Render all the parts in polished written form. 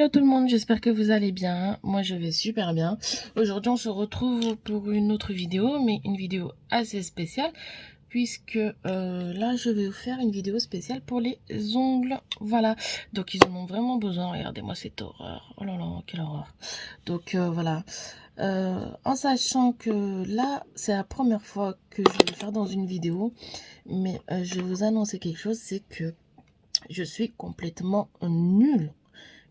Hello tout le monde, j'espère que vous allez bien. Moi je vais super bien. Aujourd'hui on se retrouve pour une autre vidéo, mais une vidéo assez spéciale puisque là je vais vous faire une vidéo spéciale pour les ongles. Voilà, donc ils en ont vraiment besoin. Regardez-moi cette horreur. Oh là là, quelle horreur. Donc voilà. En sachant que là c'est la première fois que je vais le faire dans une vidéo, mais je vais vous annoncer quelque chose, c'est que je suis complètement nulle.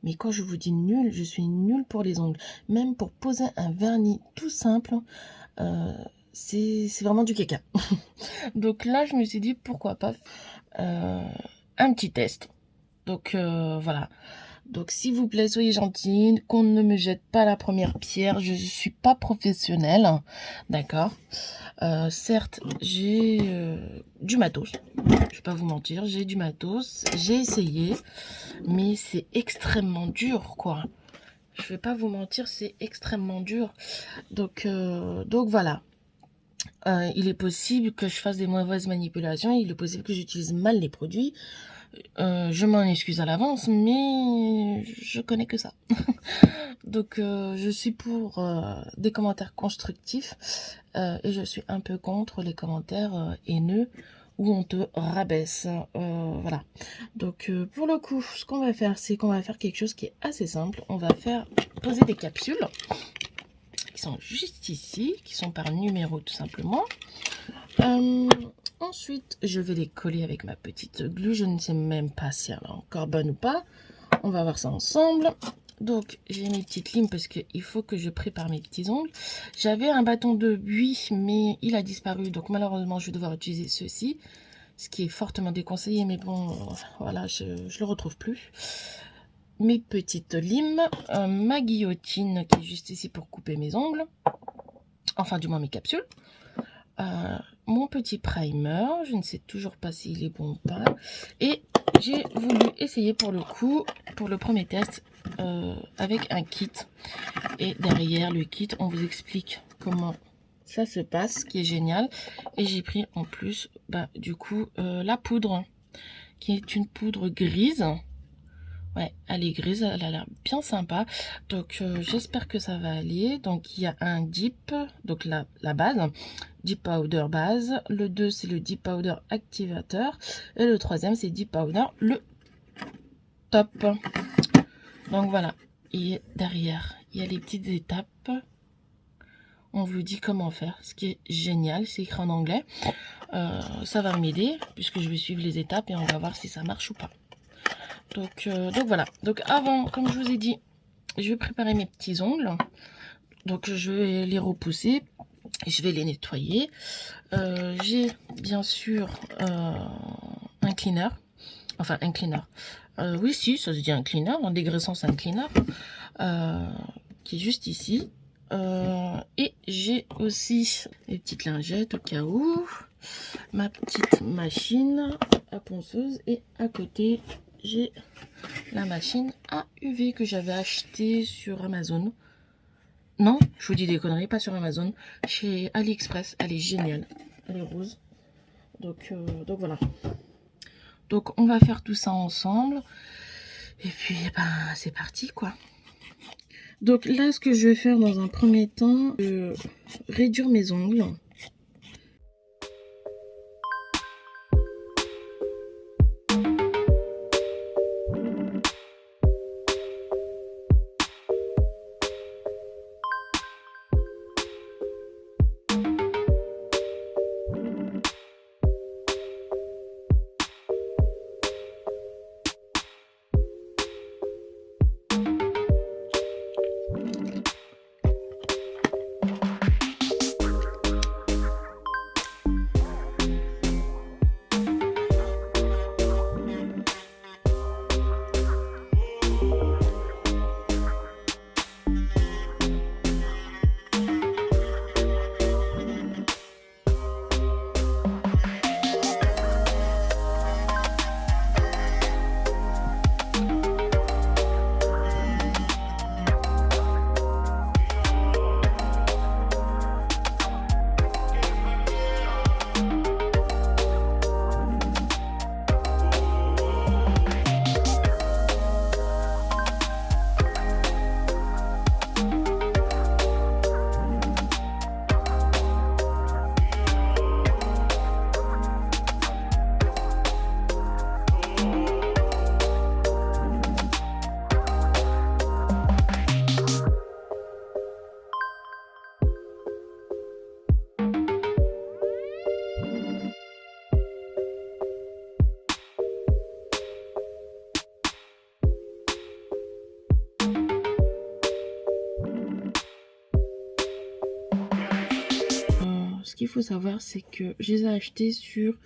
Mais quand je vous dis nul, je suis nulle pour les ongles. Même pour poser un vernis tout simple, c'est vraiment du caca. Donc là, je me suis dit, pourquoi pas un petit test. Donc voilà. Donc s'il vous plaît, soyez gentils, qu'on ne me jette pas la première pierre. Je ne suis pas professionnelle, d'accord. Certes, j'ai du matos. Je vais pas vous mentir, j'ai du matos. J'ai essayé, mais c'est extrêmement dur, quoi. Je vais pas vous mentir, c'est extrêmement dur. Donc voilà. Il est possible que je fasse des mauvaises manipulations. Il est possible que j'utilise mal les produits. Je m'en excuse à l'avance, mais je connais que ça. Donc je suis pour des commentaires constructifs et je suis un peu contre les commentaires haineux où on te rabaisse. Voilà. Donc pour le coup, ce qu'on va faire, c'est qu'on va faire quelque chose qui est assez simple. On va faire poser des capsules qui sont juste ici, qui sont par numéro tout simplement. Ensuite, je vais les coller avec ma petite glue. Je ne sais même pas si elle est encore bonne ou pas. On va voir ça ensemble. Donc, j'ai mes petites limes parce qu'il faut que je prépare mes petits ongles. J'avais un bâton de buis, mais il a disparu. Donc, malheureusement, je vais devoir utiliser ceci. Ce qui est fortement déconseillé, mais bon, voilà, je le retrouve plus. Mes petites limes. Ma guillotine qui est juste ici pour couper mes ongles. Enfin, du moins mes capsules. Mon petit primer, je ne sais toujours pas s'il est bon ou pas, et j'ai voulu essayer pour le coup, pour le premier test, avec un kit, et derrière le kit on vous explique comment ça se passe, ce qui est génial. Et j'ai pris en plus du coup la poudre, qui est une poudre grise. Ouais, elle est grise, elle a l'air bien sympa. Donc j'espère que ça va aller. Donc il y a un dip, donc la base, dip powder base. Le 2 c'est le dip powder activateur. Et le troisième c'est dip powder le top. Donc voilà. Et derrière, il y a les petites étapes. On vous dit comment faire. Ce qui est génial, c'est écrit en anglais. Ça va m'aider puisque je vais suivre les étapes et on va voir si ça marche ou pas. Donc voilà. Donc avant, comme je vous ai dit, je vais préparer mes petits ongles. Donc je vais les repousser. Je vais les nettoyer. J'ai bien sûr un cleaner. Enfin un cleaner. Oui, si, ça se dit un cleaner. En dégraissant, c'est un cleaner. Qui est juste ici. Et j'ai aussi les petites lingettes au cas où. Ma petite machine à ponceuse. Et à côté, j'ai la machine à UV que j'avais acheté sur Amazon. Non, je vous dis des conneries, pas sur Amazon, chez AliExpress. Elle est géniale, elle est rose. Donc voilà. Donc on va faire tout ça ensemble. Et puis c'est parti quoi. Donc là ce que je vais faire dans un premier temps, réduire mes ongles. ce qu'il faut savoir, c'est que je les ai achetés sur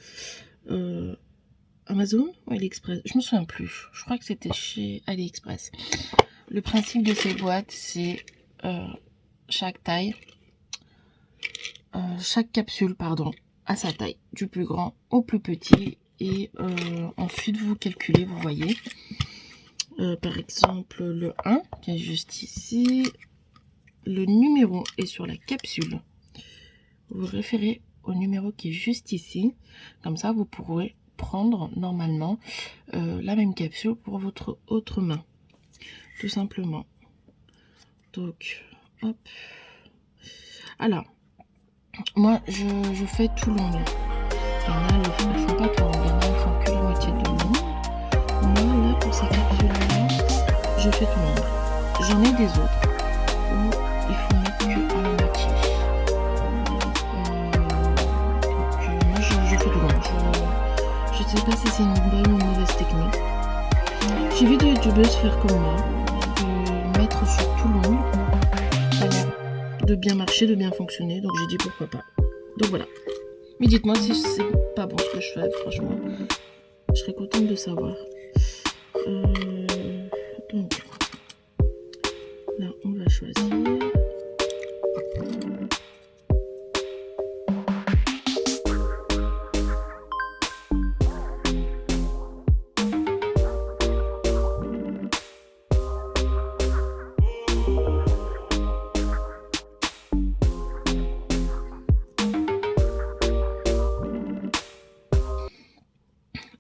Amazon ou AliExpress. Je me souviens plus. Je crois que c'était chez AliExpress. Le principe de ces boîtes, c'est chaque capsule, pardon, à sa taille, du plus grand au plus petit. Et ensuite, vous calculez, vous voyez. Par exemple, le 1, qui est juste ici. Le numéro est sur la capsule. Vous référez au numéro qui est juste ici. Comme ça, vous pourrez prendre normalement la même capsule pour votre autre main. Tout simplement. Donc, hop. Alors, moi, je fais tout l'ongle. Il y en a, elles ne font pas tout l'ongle. Il y en a, elles font que la moitié de l'ongle. Moi, là, pour ces capsules-là, je fais tout l'ongle. J'en ai des autres où il faut mettre que à la moitié. Donc, moi, je fais tout l'ongle. Je ne sais pas si c'est une bonne ou une mauvaise technique. J'ai vu des youtubeuses faire comme moi, de mettre sur tout l'ongle. Ça a l'air de bien marcher, de bien fonctionner, donc j'ai dit pourquoi pas. Donc voilà. Mais dites-moi si c'est pas bon ce que je fais, franchement. Je serais contente de savoir. Donc, là, on va choisir.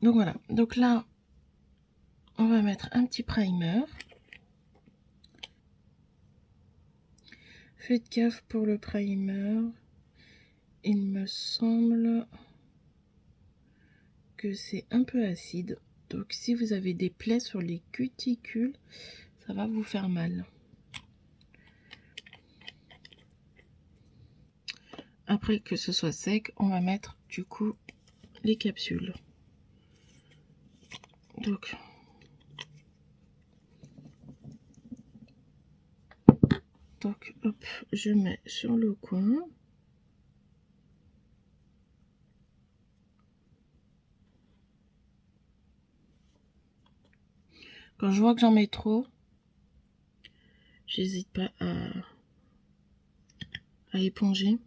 Donc voilà, donc là, on va mettre un petit primer. Faites gaffe pour le primer. Il me semble que c'est un peu acide. Donc si vous avez des plaies sur les cuticules, ça va vous faire mal. Après que ce soit sec, on va mettre du coup les capsules. Donc hop, je mets sur le coin. Quand je vois que j'en mets trop, j'hésite pas à éponger.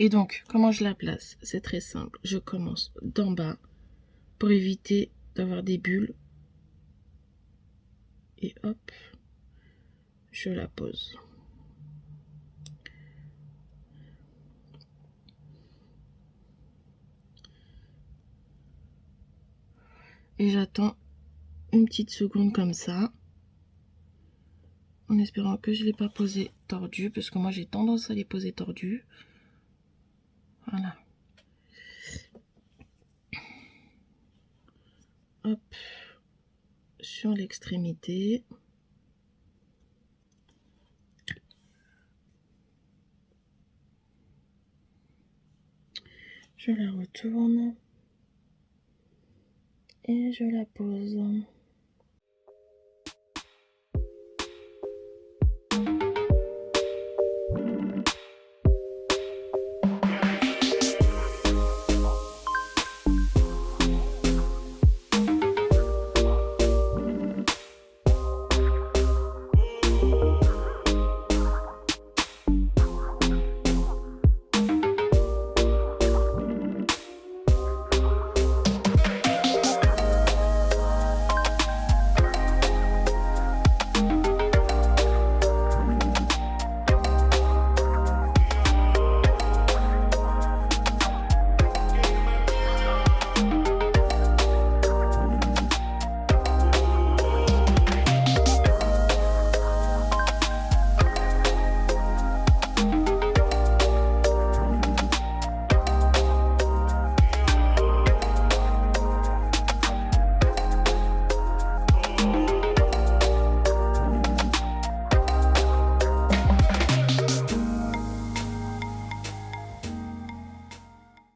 Et donc, comment je la place? C'est très simple. Je commence d'en bas pour éviter d'avoir des bulles. Et hop, je la pose. Et j'attends une petite seconde comme ça, en espérant que je ne l'ai pas posé tordu, parce que moi j'ai tendance à les poser tordus. Voilà. Hop, sur l'extrémité. Je la retourne et je la pose.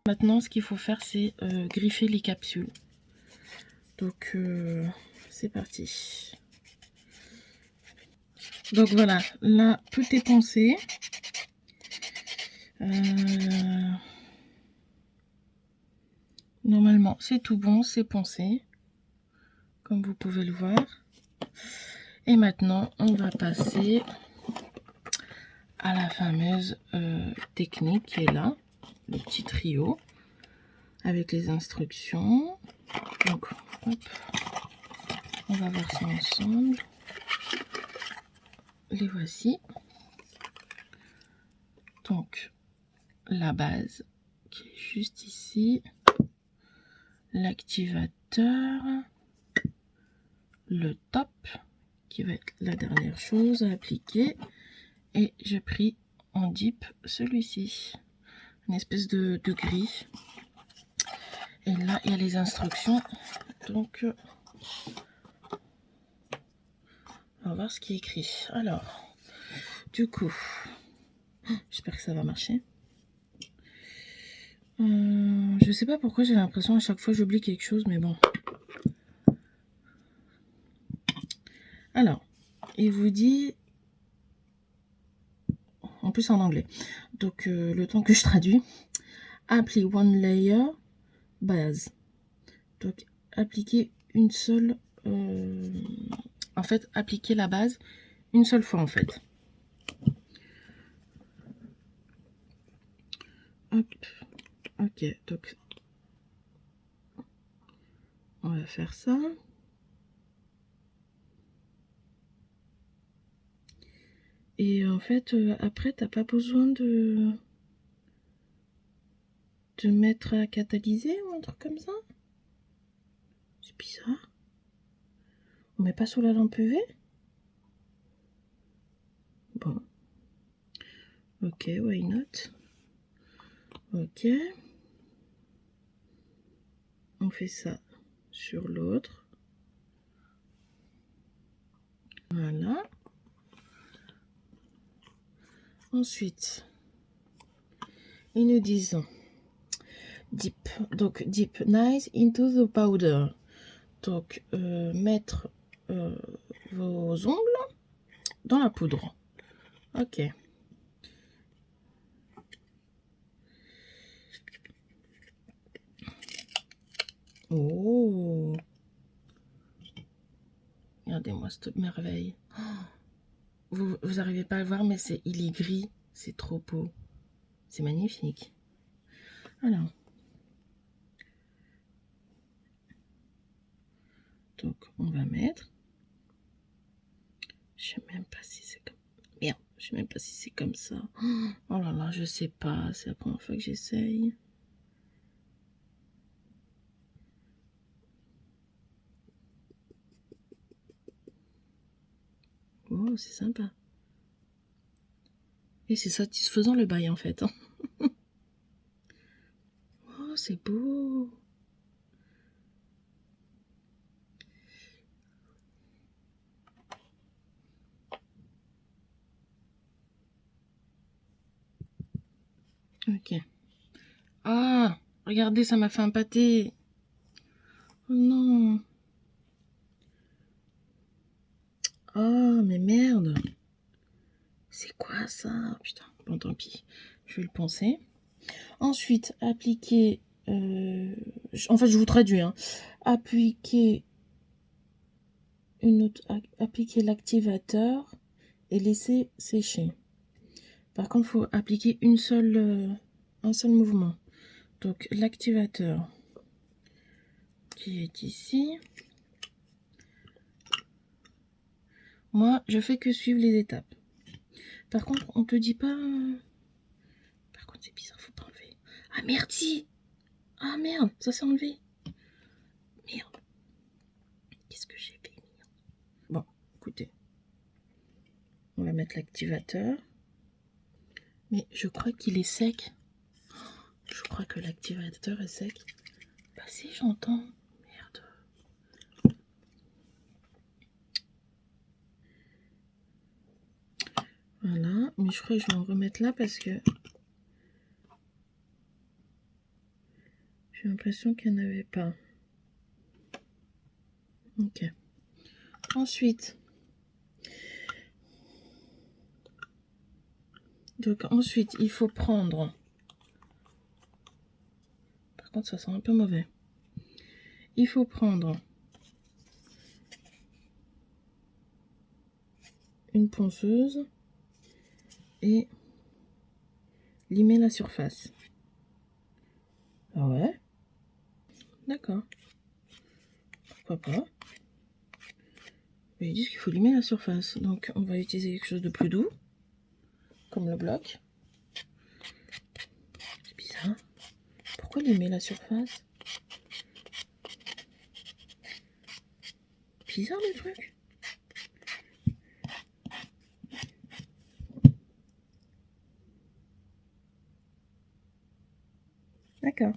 Maintenant, ce qu'il faut faire, c'est griffer les capsules. Donc, c'est parti. Donc voilà, là tout est poncé. Normalement c'est tout bon, c'est poncé, comme vous pouvez le voir. Et maintenant on va passer à la fameuse technique qui est là, le petit trio avec les instructions. Donc hop, on va voir ça ensemble. Les voici. Donc la base qui est juste ici, l'activateur, le top qui va être la dernière chose à appliquer, et j'ai pris en dip celui-ci, une espèce de gris. Et là il y a les instructions, donc on va voir ce qui est écrit. Alors du coup, j'espère que ça va marcher. Je sais pas pourquoi j'ai l'impression à chaque fois j'oublie quelque chose, mais bon. Alors, il vous dit, en plus en anglais, donc le temps que je traduis, apply one layer base. Donc appliquer une seule, en fait appliquer la base une seule fois en fait. Hop, ok, donc on va faire ça. Et en fait, après, t'as pas besoin de mettre à catalyser ou un truc comme ça. C'est bizarre. On met pas sous la lampe UV. Bon. Ok, why not. Ok. On fait ça sur l'autre. Voilà. Ensuite, ils nous disent dip. Donc, dip nice into the powder. Donc, mettre vos ongles dans la poudre. Ok. Oh. Regardez-moi cette merveille. Vous n'arrivez pas à le voir, mais il est gris. C'est trop beau. C'est magnifique. Alors. Donc, on va mettre. Je sais même pas si c'est comme... Merde, je sais même pas si c'est comme ça. Oh là là, je sais pas. C'est la première fois que j'essaye. Oh, c'est sympa. Et c'est satisfaisant le bail en fait. Oh, c'est beau. Ok. Ah, regardez, ça m'a fait un pâté. Oh non. Oh, mais merde. C'est quoi ça? Putain, bon, tant pis. Je vais le poncer. Ensuite, appliquer... en fait, je vous traduis. Hein. Appliquer appliquer l'activateur et laisser sécher. Par contre, il faut appliquer un seul mouvement. Donc, l'activateur qui est ici. Moi, je fais que suivre les étapes. Par contre, on te dit pas... Par contre, c'est bizarre, faut pas enlever. Ah merde, si. Ah merde, ça s'est enlevé. Merde. Qu'est-ce que j'ai fait? Bon, écoutez. On va mettre l'activateur. Mais je crois qu'il est sec. Je crois que l'activateur est sec. Bah si, j'entends. Merde. Voilà, mais je crois que je vais en remettre là parce que j'ai l'impression qu'il n'y en avait pas. Ok. Ensuite, Donc ensuite, il faut prendre... Par contre, ça sent un peu mauvais. Il faut prendre une ponceuse et limer la surface. Ah ouais? D'accord. Pourquoi pas? Ils disent qu'il faut limer la surface. Donc on va utiliser quelque chose de plus doux, comme le bloc. C'est bizarre. Pourquoi limer la surface? Bizarre le truc. D'accord.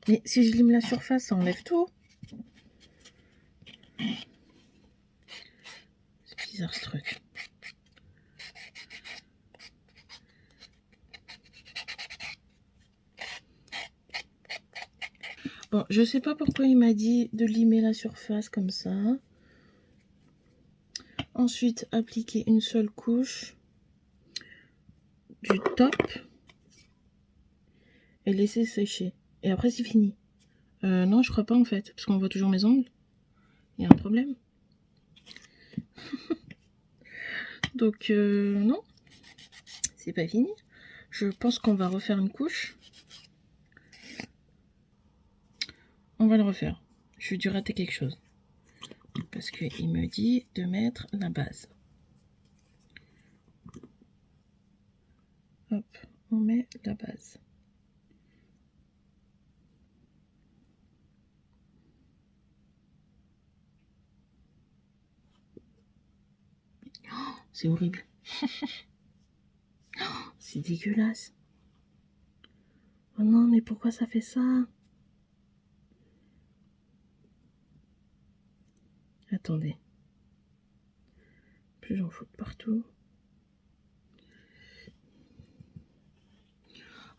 Mais si je lime la surface, ça enlève tout. C'est bizarre ce truc. Bon, je sais pas pourquoi il m'a dit de limer la surface comme ça. Ensuite, appliquer une seule couche du top et laisser sécher. Et après, c'est fini. Non, je crois pas en fait, parce qu'on voit toujours mes ongles. Il y a un problème. Donc, non, c'est pas fini. Je pense qu'on va refaire une couche. On va le refaire. Je vais dû rater quelque chose. Parce qu'il me dit de mettre la base. Hop, on met la base. Oh, c'est horrible. Oh, c'est dégueulasse. Oh non, mais pourquoi ça fait ça? Attendez. Plus j'en fous de partout.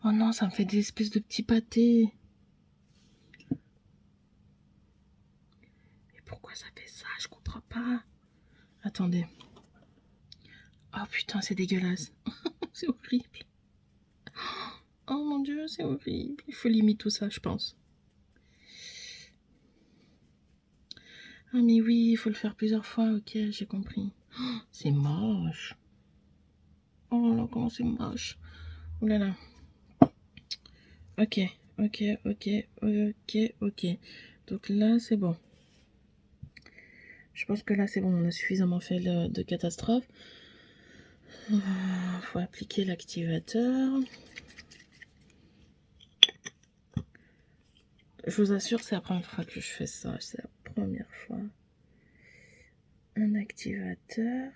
Oh non, ça me fait des espèces de petits pâtés. Mais pourquoi ça fait ça? Je comprends pas. Attendez. Oh putain, c'est dégueulasse. C'est horrible. Oh mon dieu, c'est horrible. Il faut limiter tout ça, je pense. Ah mais oui, il faut le faire plusieurs fois. Ok, j'ai compris. Oh, c'est moche. Oh là là, comment c'est moche. Oh là là. Ok, ok, ok, ok, ok. Donc là, c'est bon. Je pense que là, c'est bon. On a suffisamment fait de catastrophe. Faut appliquer l'activateur. Je vous assure, c'est la première fois que je fais ça. C'est la première fois. Un activateur.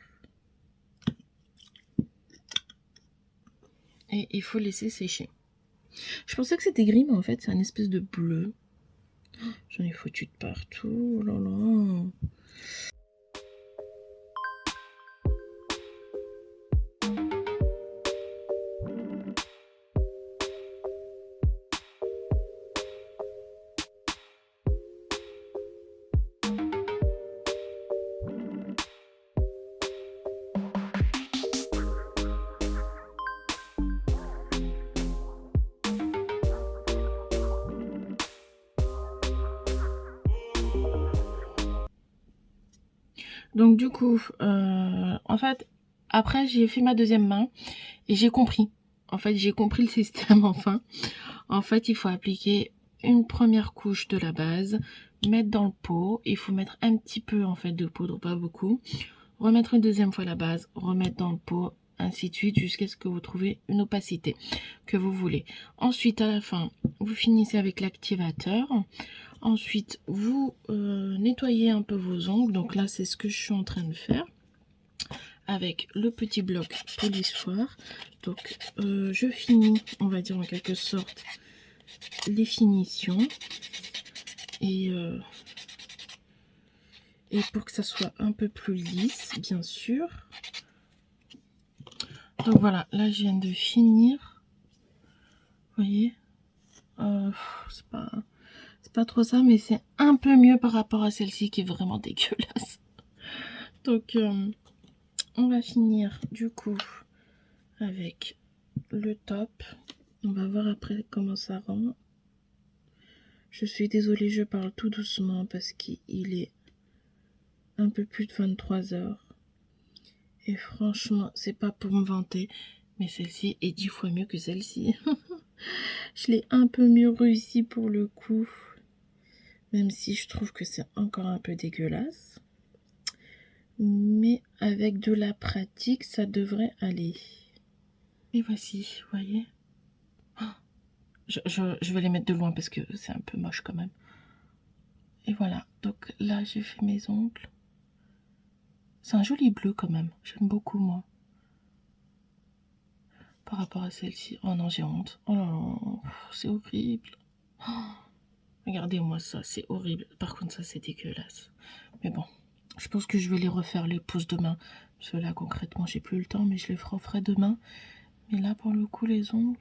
Et il faut laisser sécher. Je pensais que c'était gris, mais en fait, c'est un espèce de bleu. J'en ai foutu de partout. Oh là là. Donc du coup, en fait, après j'ai fait ma deuxième main et j'ai compris. En fait, j'ai compris le système enfin. En fait, il faut appliquer une première couche de la base, mettre dans le pot. Il faut mettre un petit peu en fait de poudre, pas beaucoup. Remettre une deuxième fois la base, remettre dans le pot, ainsi de suite, jusqu'à ce que vous trouvez une opacité que vous voulez. Ensuite, à la fin, vous finissez avec l'activateur. Ensuite, vous nettoyez un peu vos ongles. Donc là, c'est ce que je suis en train de faire avec le petit bloc polissoir. Donc, je finis, on va dire en quelque sorte, les finitions. Et pour que ça soit un peu plus lisse, bien sûr. Donc voilà, là, je viens de finir. Vous voyez, c'est pas trop ça, mais c'est un peu mieux par rapport à celle-ci qui est vraiment dégueulasse. Donc, on va finir du coup avec le top. On va voir après comment ça rend. Je suis désolée, je parle tout doucement parce qu'il est un peu plus de 23 heures. Et franchement, c'est pas pour me vanter, mais celle-ci est 10 fois mieux que celle-ci. Je l'ai un peu mieux réussi pour le coup. Même si je trouve que c'est encore un peu dégueulasse. Mais avec de la pratique, ça devrait aller. Et voici, vous voyez. Je vais les mettre de loin parce que c'est un peu moche quand même. Et voilà, donc là j'ai fait mes ongles. C'est un joli bleu quand même, j'aime beaucoup moi. Par rapport à celle-ci. Oh non, j'ai honte. Oh là là, c'est horrible. Oh, regardez-moi ça, c'est horrible. Par contre ça c'est dégueulasse. Mais bon, je pense que je vais les refaire les pouces demain. Parce que là concrètement j'ai plus le temps, mais je les ferai demain. Mais là pour le coup les ongles,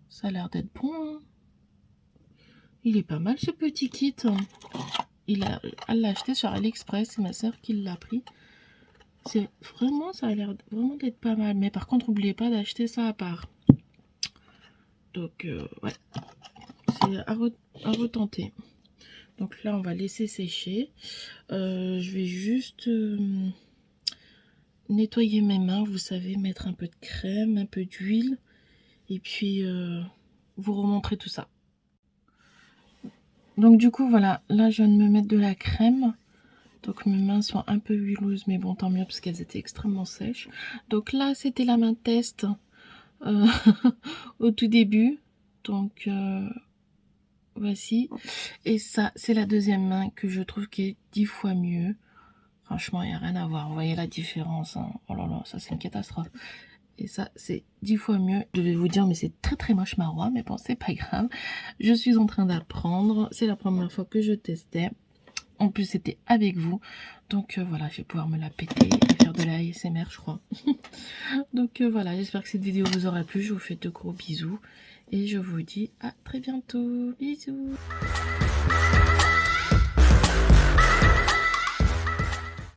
ça a l'air d'être bon. Hein. Il est pas mal ce petit kit. Elle l'a acheté sur AliExpress, c'est ma soeur qui l'a pris. C'est vraiment, ça a l'air vraiment d'être pas mal. Mais par contre, n'oubliez pas d'acheter ça à part. Donc, ouais, c'est à retenter. Donc là, on va laisser sécher. Je vais juste nettoyer mes mains. Vous savez, mettre un peu de crème, un peu d'huile. Et puis, vous remontrer tout ça. Donc du coup, voilà. Là, je viens de me mettre de la crème. Donc mes mains sont un peu huileuses, mais bon, tant mieux parce qu'elles étaient extrêmement sèches. Donc là, c'était la main test au tout début. Donc voici. Et ça, c'est la deuxième main que je trouve qui est 10 fois mieux. Franchement, il n'y a rien à voir. Vous voyez la différence. Hein. Oh là là, ça c'est une catastrophe. Et ça, c'est 10 fois mieux. Je vais vous dire, mais c'est très très moche Marois. Mais bon, c'est pas grave. Je suis en train d'apprendre. C'est la première fois que je testais. En plus, c'était avec vous. Donc voilà, je vais pouvoir me la péter et faire de la ASMR, je crois. Donc voilà, j'espère que cette vidéo vous aura plu. Je vous fais de gros bisous. Et je vous dis à très bientôt. Bisous.